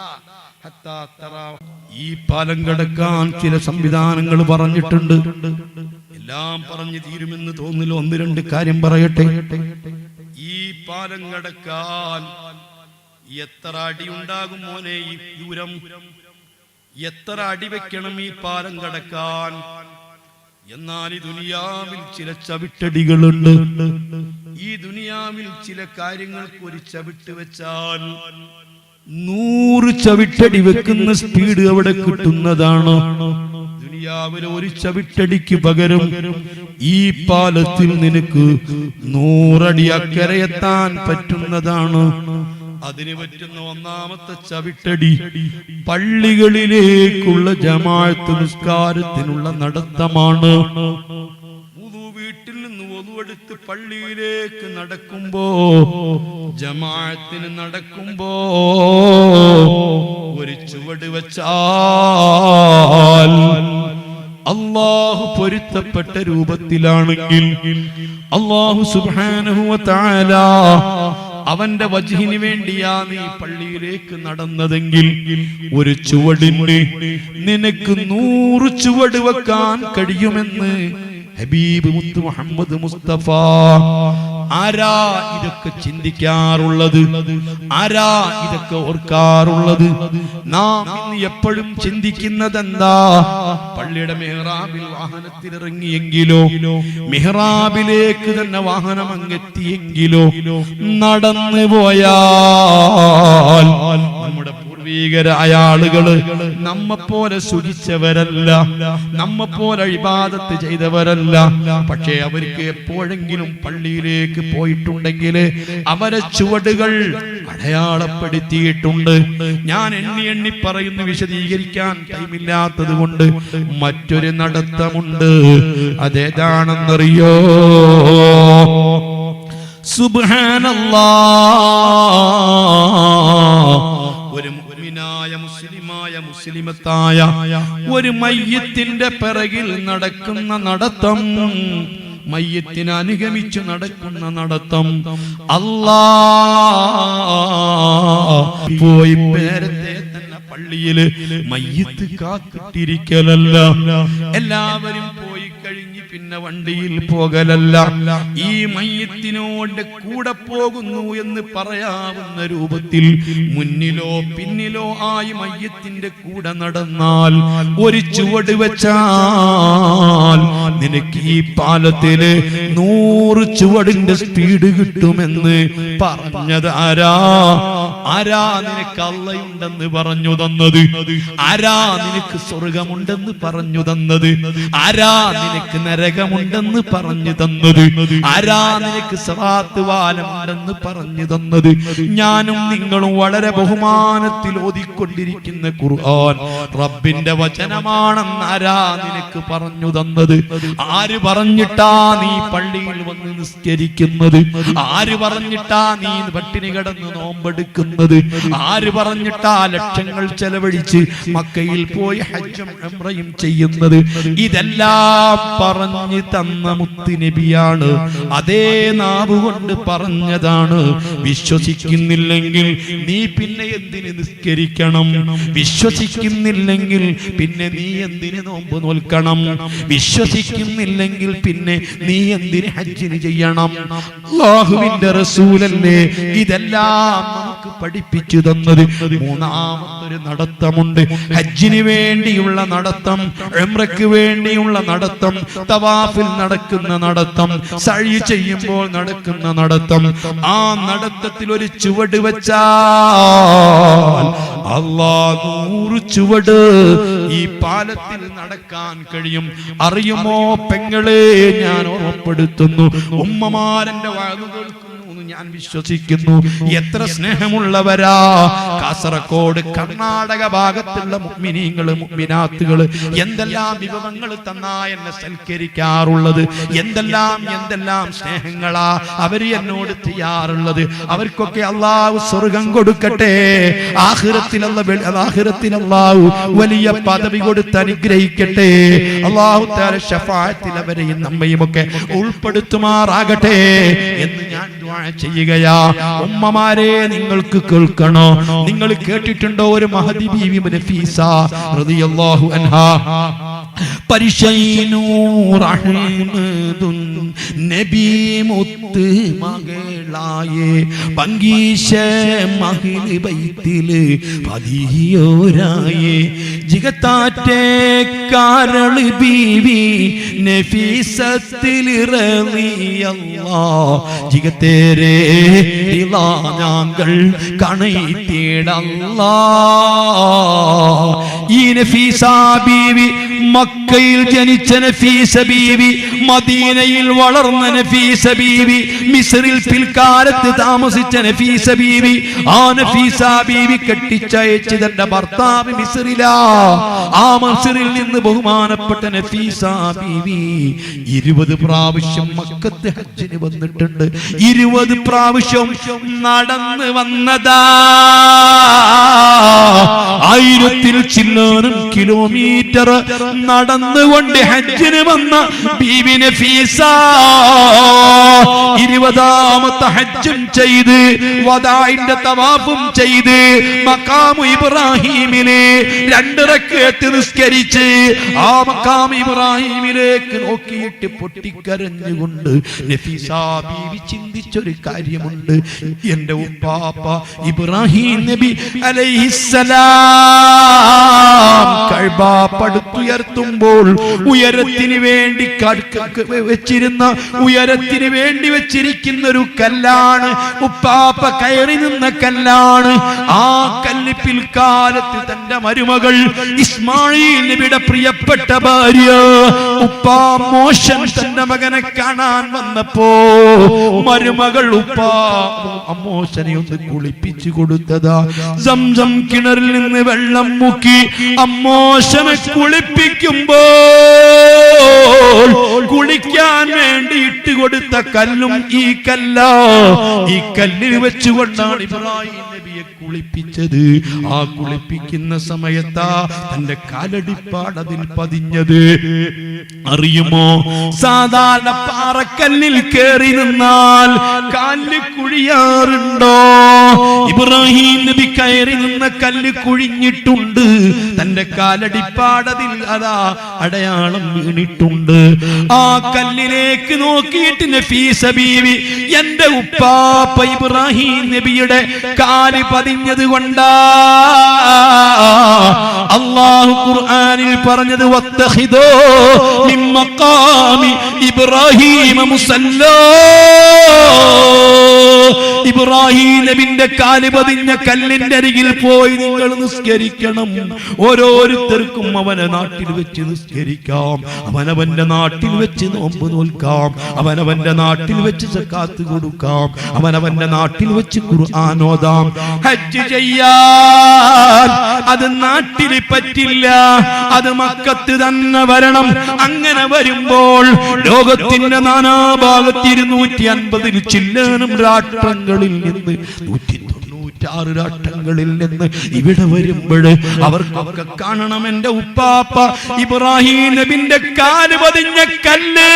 ഈ പാലം കടക്കാൻ ചില സംവിധാനങ്ങൾ പറഞ്ഞിട്ടുണ്ട്. എല്ലാം പറഞ്ഞു തീരുമെന്ന് തോന്നില്ല. 1-2 കാര്യം പറയട്ടെ. ഈ പാലം കടക്കാൻ എത്ര അടി ഉണ്ടാകും മോനെ? ഈ ദൂരം എത്ര അടി വെക്കണം ഈ പാലം കടക്കാൻ? എന്നാൽ ഈ ദുനിയാവിൽ ചില ചവിട്ടടികളുണ്ട്. ഈ ദുനിയാവിൽ ചില കാര്യങ്ങൾക്ക് ഒരു ചവിട്ട് വെച്ചാൽ 100 ചവിട്ടടി വെക്കുന്ന സ്പീഡ് അവിടെ കിട്ടുന്നതാണ്. ദുനിയാവിലെ ഒരു ചവിട്ടടിക്ക് പകരം ഈ പാലത്തിൽ നിനക്ക് 100 അടി അക്കരയെത്താൻ പറ്റുന്നതാണ്. അതിന് പറ്റുന്ന ഒന്നാമത്തെ ചവിട്ടടി പള്ളികളിലേക്കുള്ള ജമാഅത്ത് നിസ്കാരത്തിനുള്ള നടത്തമാണ്. വീട്ടിൽ നിന്ന് ഒതുവെടുത്ത് പള്ളിയിലേക്ക് നടക്കുമ്പോ, ജമാഅത്തിന് നടക്കുമ്പോ ഒരു ചുവട് വെച്ചാൽ അല്ലാഹു പൊരുത്തപ്പെട്ട രൂപത്തിലാണെങ്കിൽ അല്ലാഹു സുബ്ഹാനഹു വ തആല അവന്റെ വജ്ഹിന് വേണ്ടിയാ നീ പള്ളിയിലേക്ക് നടന്നതെങ്കിൽ ഒരു ചുവടിന് നിനക്ക് 100 ചുവട് വെക്കാൻ കഴിയുമെന്ന് ഹബീബ് മുത്ത് മുഹമ്മദ് മുസ്തഫ. ആരാ ഇതൊക്കെ ചിന്തിക്കാറുള്ളത്? ആരാ ഇതൊക്കെ ഓർക്കാറുള്ളത്? നാം ഇന്ന് എപ്പോഴും ചിന്തിക്കുന്നത് എന്താ? പള്ളിയുടെ മെഹ്റാബിൽ വാഹനത്തിലിറങ്ങിയെങ്കിലോ, മെഹ്റാബിലേക്ക് തന്നെ വാഹനം അങ്ങെത്തിയെങ്കിലോ, നടന്നു പോയാൽ നമ്മുടെ പൂർവീകരായ ആളുകള് നമ്മെപ്പോലെ സുഖിച്ചവരല്ല, നമ്മെപ്പോലെ ഇബാദത്ത് ചെയ്തവരല്ല. പക്ഷേ അവർക്ക് എപ്പോഴെങ്കിലും പള്ളിയിലേക്ക് പോയിട്ടുണ്ടെങ്കിൽ അവരെ ചുവടുകൾ അടയാളപ്പെടുത്തിയിട്ടുണ്ട്. ഞാൻ എണ്ണി പറയുന്നു, വിശദീകരിക്കാൻ ടൈമില്ലാത്തത് കൊണ്ട് മറ്റൊരു നടത്തമുണ്ട്. അതേതാണെന്നറിയോ? സുബ്ഹാനല്ലാഹ്. ഒരു മുഅ്മിനായ മുസ്ലിമത്തായ ഒരു മയ്യിത്തിന്റെ പിറകിൽ നടക്കുന്ന നടത്തം, മയ്യിത്തിനെ അനുഗമിച്ചു നടക്കുന്ന നടത്തം, അല്ലാഹ് പോയി നേരത്തെ തന്നെ പള്ളിയില് മയ്യിത്ത് കാത്തിരിക്കലല്ല, എല്ലാവരും പോയി കഴിഞ്ഞ് പിന്നെ വണ്ടിയിൽ പോകലല്ല. ഈ മയ്യിത്തിനോട് കൂടെ പോകുന്നു എന്ന് പറയാവുന്ന രൂപത്തിൽ മുന്നിലോ പിന്നിലോ ആയി മയ്യിത്തിന്റെ കൂടെ നടന്നാൽ, ഒരു ചുവട് വെച്ചാൽ നിനക്ക് ഈ പാലത്തില് 100 ചുവടിന്റെ സ്പീഡ് കിട്ടുമെന്ന് പറഞ്ഞത് ആരാ? ആരാ നിനക്ക് അള്ളയുണ്ടെന്ന് പറഞ്ഞു തന്നത്? ആരാ നിനക്ക് സ്വർഗമുണ്ടെന്ന് പറഞ്ഞു തന്നത്? ആരാ നിനക്ക് നരക നരകമുണ്ടെന്ന് പറഞ്ഞു തന്നത്? ആരാ നിനക്ക് സിറാത്ത് പാലമുണ്ടെന്ന് പറഞ്ഞു തന്നത്? ഞാനും നിങ്ങളും വളരെ ബഹുമാനത്തിൽ ഓതിക്കൊണ്ടിരിക്കുന്ന ഖുർആൻ റബ്ബിന്റെ വചനമാണെന്ന് ആരാ നിനക്ക് പറഞ്ഞു തന്നത്? ആര് പറഞ്ഞിട്ടാ നീ പള്ളിയിൽ വന്ന് നിസ്കരിക്കുന്നത്? ആര് പറഞ്ഞിട്ടാ നീ പട്ടിണി കിടന്ന് നോമ്പെടുക്കുന്നത്? ആര് പറഞ്ഞിട്ടാ ലക്ഷങ്ങൾ ചെലവഴിച്ച് മക്കയിൽ പോയി ഹജ്ജും ഉംറയും ചെയ്യുന്നത്? ഇതെല്ലാം പറഞ്ഞു തന്ന മുത്തുനബിയാണ്. അതേ നാവ് കൊണ്ട് പറഞ്ഞതാണ്. വിശ്വസിക്കുന്നില്ലെങ്കിൽ നീ പിന്നെ എന്തിന് നിസ്കരിക്കണം? വിശ്വസിക്കുന്നില്ലെങ്കിൽ പിന്നെ നീ എന്തിന് നോമ്പ് നോൽക്കണം? വിശ്വസിക്കുന്നില്ലെങ്കിൽ പിന്നെ നീ എന്തിന് ഹജ്ജിന് ചെയ്യണം? അല്ലാഹുവിന്റെ റസൂലല്ലേ ഇതെല്ലാം നമുക്ക് പഠിപ്പിച്ചു തന്നത്. മൂന്നാമതൊരു നടത്തമുണ്ട്. ഹജ്ജിന് വേണ്ടിയുള്ള നടത്തം, ഉംറയ്ക്ക് വേണ്ടിയുള്ള നടത്തം, തവാഫിൽ നടക്കുന്ന നടത്തം, സഅയ് ചെയ്യുമ്പോൾ നടക്കുന്ന നടത്തം. ആ നടത്തത്തിൽ ഒരു ചുവട് വെച്ചാൽ അല്ലാഹു 100 ചുവട് ഈ പാലത്തിൽ നടക്കാൻ കഴിയും. അറിയുമോ പെങ്ങളെ, ഞാൻ ഓർമ്മപ്പെടുത്തുന്നു, ഉമ്മമാരന്റെ വാഴ കേൾക്കുന്നു, ഞാൻ വിശ്വസിക്കുന്നു. എത്ര സ്നേഹമുള്ളവരാ കാസർഗോഡ് കർണാടക ഭാഗത്തുള്ള മുഅ്മിനീങ്ങള് മുഅ്മിനാത്തുകള്. എന്തെല്ലാം വിഭവങ്ങൾ തന്നാ എന്നെ സൽക്കരിക്കാറുള്ളത്, എന്തെല്ലാം സ്നേഹങ്ങളാ അവര് എന്നോട് ചെയ്യാറുള്ളത്. അവർക്കൊക്കെ അല്ലാഹു സ്വർഗം കൊടുക്കട്ടെ. ആഖിറത്തിൽ അല്ലാഹു വലിയ പദവി കൊടുത്ത് അനുഗ്രഹിക്കട്ടെ. അല്ലാഹു തആല ശഫാഅത്തിൽ അവരെയും നമ്മയും ഒക്കെ ഉൾപ്പെടുത്തുമാറാകട്ടെ എന്ന് ഞാൻ ദുആ ചെയ്യുകയാ. ഉമ്മമാരെ, നിങ്ങൾക്ക് കേൾക്കണോ? നിങ്ങൾ കേട്ടിട്ടുണ്ടോ ഒരു മഹദി ബീവി നഫീസ റളിയല്ലാഹു അൻഹാ? പരിശൈനൂർ അഹ്മദുൻ നബി മുത്ത് മകളായേ പങ്കീശ മഹിൽ ബൈത്തില് പതിയോരായേ ജിഗത്താറ്റേ കാരള് ബീവി നഫീസത്തിൽ റളിയല്ലാഹ് ജിഗത്തേരെ ഇലാ ഞങ്ങൾ കണയിത്തിടല്ലാഹ്. ഈ നഫീസ ബീവി മക്കയിൽ ജനിച്ച നഫീസ ബീവി, മദീനയിൽ വളർന്ന നഫീസ ബീവി, മിസ്രിൽ പിൽക്കാലത്ത് താമസിച്ച നഫീസ ബീവി. ആ നഫീസ ബീവി കെട്ടിച്ചയച്ച് തന്റെ ഭർത്താവ് മിസ്രിലാ. ആ മിസ്രിൽ നിന്ന് ബഹുമാനപ്പെട്ട നഫീസ ബീവി 20 പ്രാവശ്യം മക്കത്ത് ഹജ്ജിന് വന്നിട്ടുണ്ട്. 20 പ്രാവശ്യം നടന്ന് വന്നതാ. 1000 ചില്ലാനും കിലോമീറ്റർ നടന്നുകൊണ്ട് ഹജ്ജിന് വന്ന ബീവി നഫീസ 20ാമത്തെ ഹജ്ജും ചെയ്ത് വദാഇന്റെ തവാഫും ചെയ്ത് മഖാമു ഇബ്രാഹീമിലെ 2 റക്അത്ത് നിസ്കരിച്ച് ആ മഖാമു ഇബ്രാഹീമിലേക്ക് നോക്കിയിട്ട് പൊട്ടിക്കരഞ്ഞുകൊണ്ട് നഫീസ ബീവി ചിന്തിച്ചൊരു കാര്യമുണ്ട്. എന്റെ ഉപ്പാപ്പ ഇബ്രാഹിം നബി അലൈഹിസ്സലാം കഅബ പടുത്തുയർത്തുമ്പോൾ ഉയരത്തിന് വേണ്ടി വെച്ചിരിക്കുന്ന ഒരു കല്ലാണ് ഉപ്പാപ്പ കയറി നിന്ന കല്ലാണ്. ആ കല്ല് പിൽക്കാലത്ത് തന്റെ മരുമകൾ ഇസ്മായിൽ നബിയുടെ പ്രിയപ്പെട്ട ഭാര്യ ഉപ്പാ മോശൻ തന്റെ മകനെ കാണാൻ വന്നപ്പോ മരുമകൾ ഉപ്പാ അമ്മോശനെ ഒന്ന് കുളിപ്പിച്ചു കൊടുത്തതാ. സംസം കിണറിൽ നിന്ന് വെള്ളം മുക്കി അമ്മോശനെ കുളിപ്പിക്കുമ്പോൾ കുളിക്കാൻ വേണ്ടി ഇട്ടുകൊടുത്ത കല്ലും ഈ കല്ലാ. ഈ കല്ലിൽ വെച്ചുകൊണ്ടാണ് ഇബ്രാഹിം നബിയെ കുളിപ്പിച്ചത്. ആ കുളിപ്പിക്കുന്ന സമയത്താ തന്റെ കാലടിപ്പാടതിൽ പതിഞ്ഞത്. അറിയുമോ, സാധാരണ പാറക്കല്ലിൽ കയറി നിന്നാൽ കാലിൽ കുഴിയാറുണ്ടോ? ഇബ്രാഹിം നബി കയറി നിന്ന കല്ല് കുഴിഞ്ഞിട്ടുണ്ട്. തന്റെ കാലടിപ്പാടതിൽ അതാ അടയാളം വീണിട്ടുണ്ട്. ആ കല്ലിലേക്ക് നോക്കിയിട്ട് നഫീസ ബീവി എന്റെ ഉപ്പാപ്പ ഇബ്രാഹിം നബിയുടെ കാല് പതിഞ്ഞത് കൊണ്ടാ അല്ലാഹു ഖുർആനിൽ പറഞ്ഞത് വത്തഖിദോ മിൻ മഖാമി ഇബ്രാഹീമ മുസല്ലാ. ഇബ്രാഹീം നബിന്റെ കാല് പതിഞ്ഞ കല്ലിന്റെ അരികിൽ പോയി നിങ്ങൾ നിസ്കരിക്കണം. ഓരോരുത്തർക്കും അവന്റെ നാട്ടിൽ വെച്ച് നിസ്കരിക്കാം, അവനവന്റെ നാട്ടിൽ വെച്ച് നോമ്പ് നോൽക്കാം, അവനവന്റെ നാട്ടിൽ വെച്ച് സക്കാത്ത് കൊടുക്കാം, അവനവന്റെ നാട്ടിൽ വെച്ച് ഖുർആൻ ഓതാം. ഹജ്ജ് ചെയ്യാൻ അത് നാട്ടിൽ പറ്റില്ല, അത് മക്കത്ത് തന്നെ വരണം. അങ്ങനെ വരുമ്പോൾ ലോകത്തിന്റെ നാനാഭാഗത്ത് 250 ചില്ലാനും രാഷ്ട്രങ്ങളിൽ നിന്ന് 196 രാഷ്ട്രങ്ങളിൽ നിന്ന് ഇവിടെ വരുമ്പോൾ അവർക്കൊക്കെ കാണണം എന്റെ ഉപ്പാപ്പ ഇബ്രാഹീം നബിന്റെ കാല് പതിഞ്ഞ കല്ല്.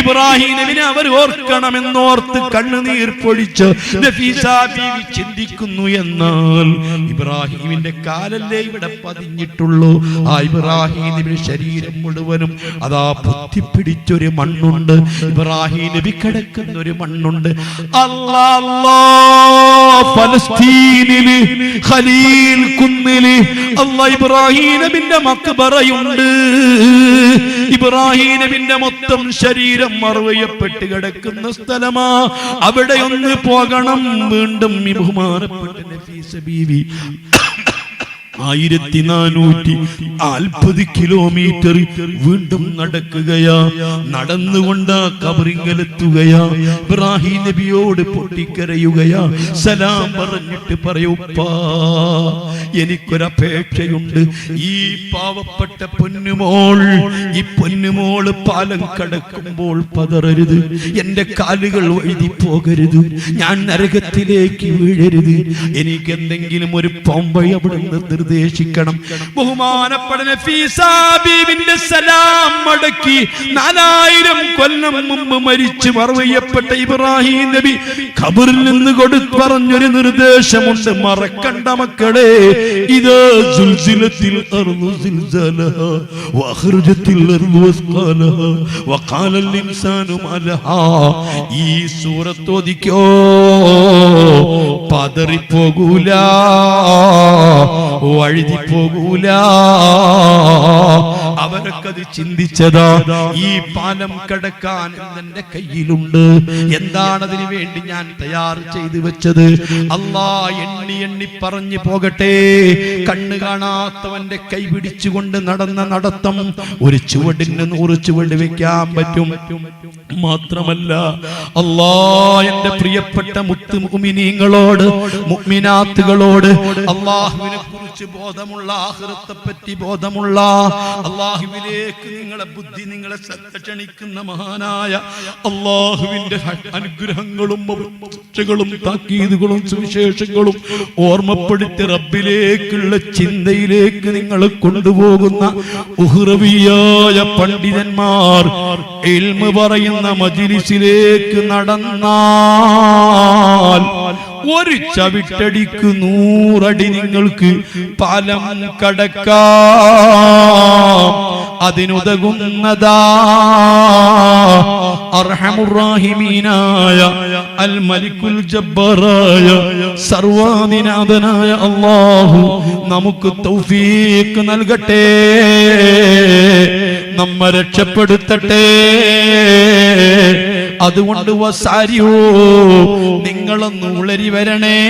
ഇബ്രാഹീം നബിനെ അവർ ഓർക്കണമെന്നോർത്ത് കണ്ണുനീർ പൊഴിച്ച് നഫീസ ബീവി ചിന്തിക്കുന്നു. എന്നാൽ ഇബ്രാഹീമിന്റെ കാലല്ലേ ഇവിടെ പതിഞ്ഞിട്ടുള്ളൂ. ആ ഇബ്രാഹീം നബിയുടെ ശരീരം മുഴുവനും അതാ പൊത്തിപ്പിടിച്ചൊരു മണ്ണുണ്ട്, ഇബ്രാഹീം നബി കിടക്കുന്ന ഒരു മണ്ണുണ്ട്. ഫലസ്തീനില് ഖലീൽ കുന്നില് അല്ലാഹ് ഇബ്രാഹീം നബിന്റെ മക്ബറയുണ്ട്. ഇബ്രാഹീം നബിന്റെ മൊത്തം ശരീരം മറവയപ്പെട്ട് കിടക്കുന്ന സ്ഥലമാ. അവിടെ ഒന്ന് പോകണം. വീണ്ടും ഈ ബഹുമാനപ്പെട്ട നഫീസ ബീവി 1440 കിലോമീറ്റർ വീണ്ടും നടക്കുകയാ. നടന്നുകൊണ്ട് കബറിങ്കലെത്തുകയാ. ഇബ്രാഹീം നബിയോട് പൊട്ടിക്കരയുകയാ. സലാം പറഞ്ഞിട്ട് പറയൂപ്പാ, എനിക്കൊരപേക്ഷയുണ്ട്. ഈ പാവപ്പെട്ട പൊന്നുമോൾ, ഈ പൊന്നുമോള് പാലം കടക്കുമ്പോൾ പതറരുത്, എന്റെ കാലുകൾ വഴുതി പോകരുത്, ഞാൻ നരകത്തിലേക്ക് വീഴരുത്. എനിക്ക് എന്തെങ്കിലും ഒരു പമ്പഴ അവിടുന്ന് നിർദ്ദേശിക്കണം. ബഹുമാനപ്പെട്ട നഫീസ ബീവിന്റെ സലാം മടക്കി 4000 കൊല്ലം മുമ്പ് മരിച്ചു മറവയ്യപ്പെട്ട ഇബ്രാഹീം നബി ഖബറിൽ നിന്ന് പറഞ്ഞൊരു നിർദ്ദേശമുണ്ട്. മറക്കണ്ട മക്കളെ, ഇത് സുൽസിലത്തിൽ അർളു സിൽസാലഹാ വഖറജത്തിൽ അർളു വസ്ഖാലഹാ വഖാലൽ ഇൻസാനു മാലഹാ. ഈ സൂറത്ത് ഓതിക്കോ, പതറിപ്പോകൂല, വഴുതി പോകൂല. അവരൊക്കെ അത് ചിന്തിച്ചതാ. ഈ പാലം കടക്കാൻ എന്റെ കയ്യിലുണ്ട്, എന്താണ് അതിനു വേണ്ടി ഞാൻ തയ്യാർ ചെയ്തു വെച്ചത്? അല്ലാ എണ്ണി എണ്ണി പറഞ്ഞു പോകട്ടെ. കണ്ണ് കാണാത്തവന്റെ കൈ പിടിച്ചുകൊണ്ട് നടന്ന നടത്തം ഒരു ചുവടിന് 100 ചുവട് വെക്കാൻ പറ്റും. മാത്രമല്ല അല്ലാ എന്റെ പ്രിയപ്പെട്ട മുത്ത് മുഅ്മിനീങ്ങളോട്, മുഅ്മിനാത്തുകളോട് അല്ലാഹുവിനെ കുറിച്ച് ബോധമുള്ള, ആഖിറത്തെ പറ്റി ബോധമുള്ള, അല്ലാഹുവിലേക്ക് നിങ്ങളെ ബുദ്ധി, നിങ്ങളെ ശ്രദ്ധ ക്ഷണിക്കുന്ന മഹാനായ അല്ലാഹുവിന്റെ അനുഗ്രഹങ്ങളും ശിക്ഷകളും താക്കീതുകളും സുവിശേഷങ്ങളും ഓർമ്മപ്പെടുത്തി റബ്ബിലേക്കുള്ള ചിന്തയിലേക്ക് നിങ്ങളെ കൊണ്ടുപോകുന്ന ഉഹ്റവിയായ പണ്ഡിതന്മാർ ഇൽമു പറയുന്ന മജ്‌ലിസിലേക്ക് നടന്നാൽ ഒരു ചവിട്ടടിക്ക് 100 അടി നിങ്ങൾക്ക് പാലം കടക്കാം. അതിനുതകുന്നതാ അർഹമുർ-റഹീമീനായ അൽ മലിക്കുൽ ജബ്ബാറായ സർവാധിനാഥനായ അല്ലാഹു നമുക്ക് തൗഫീഖ് നൽകട്ടെ, നമ്മെ രക്ഷപ്പെടുത്തട്ടെ. അതുകൊണ്ട് വസാരിയോ, നിങ്ങളൊന്ന് ഉളരി വരണേ.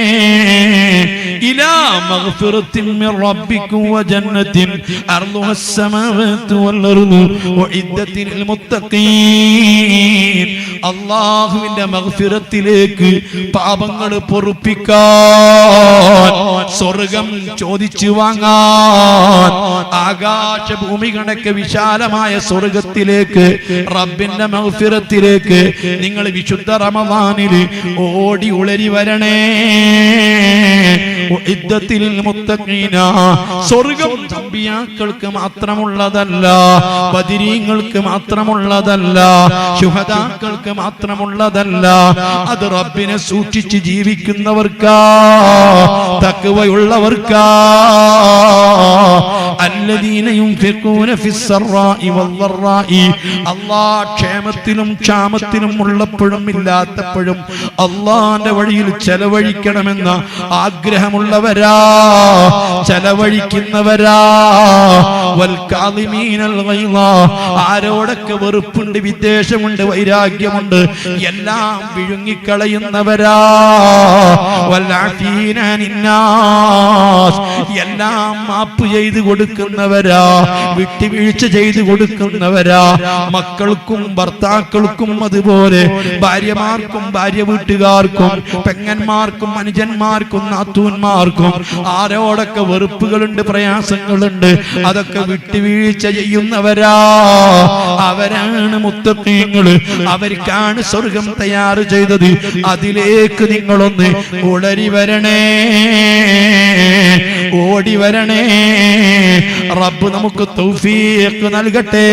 ഇലാ മഗ്ഫിറത്തിൻ മിർ റബ്ബിക്കും വജന്നത്തിൻ അർളുഹസ് സമാവാതു വൽ അർളു ഉഇദ്ദത്തിൽ മുത്തഖീൻ. അല്ലാഹുവിന്റെ മഗ്ഫിറത്തിലേക്ക്, പാപങ്ങൾ പൊറുപ്പിക്കാൻ, സ്വർഗ്ഗം ചോദിച്ചു വാങ്ങാൻ, ആകാശഭൂമി കണക്ക് വിശാലമായ സ്വർഗ്ഗത്തിലേക്ക്, റബ്ബിന്റെ മഗ്ഫിറത്തിലേക്ക് നിങ്ങൾ വിശുദ്ധ റമദാനിൽ ഓടി ഉളരി വരണേ. സ്വർഗം അമ്പിയാക്കൾക്ക് മാത്രമുള്ളതല്ല, ബദരീങ്ങൾക്ക് മാത്രമുള്ളതല്ല, ശുഹദാക്കൾക്ക് മാത്രമുള്ളതല്ല. അത് റബ്ബിനെ സൂക്ഷിച്ച് ജീവിക്കുന്നവർക്കാ, തഖ്വയുള്ളവർക്കാ. അല്ലദീന യുൻഫിഖൂന ഫിസ്സറാഇ വദ്ദറാഇ അല്ലാഹ് ക്ഷേമത്തിലും ക്ഷാമത്തിലും ഉള്ളപ്പോഴും ഇല്ലാത്തപ്പോഴും അല്ലാഹുവിന്റെ വഴിയിൽ ചെലവഴിക്കണമെന്ന ആഗ്രഹമുള്ളവരാ, ചെലവഴിക്കുന്നവരാ. വൽ കാളിമീനൽ ഗൈള ആരോടൊക്കെ വെറുപ്പുണ്ട്, വിദ്വേഷമുണ്ട്, വൈരാഗ്യമുണ്ട് എല്ലാം വിഴുങ്ങിക്കളയുന്നവരാ. വൽ ആഫീന അനിന്നാസ് എല്ലാം മാപ്പ് ചെയ്തു കൊടുക്കുന്നവരാ, വിട്ടുവീഴ്ച ചെയ്തു കൊടുക്കുന്നവരാ. മക്കൾക്കും ഭർത്താക്കൾക്കും അതുപോലെ ഭാര്യമാർക്കും ഭാര്യ വീട്ടുകാർക്കും പെങ്ങന്മാർക്കും അനുജന്മാർക്കും നാത്തൂന്മാർക്കും ആരോടൊക്കെ വെറുപ്പുകളുണ്ട്, പ്രയാസങ്ങളുണ്ട്, അതൊക്കെ വിട്ടുവീഴ്ച ചെയ്യുന്നവരാ. അവരാണ് മുത്തഖീങ്ങള്. അവർക്കാണ് സ്വർഗം തയ്യാർ ചെയ്തത്. അതിലേക്ക് നിങ്ങളൊന്ന് ഉടരി വരണേ, ഓടി വരണേ. റബ്ബ് നമുക്ക് തൗഫീഖ് നൽകട്ടെ.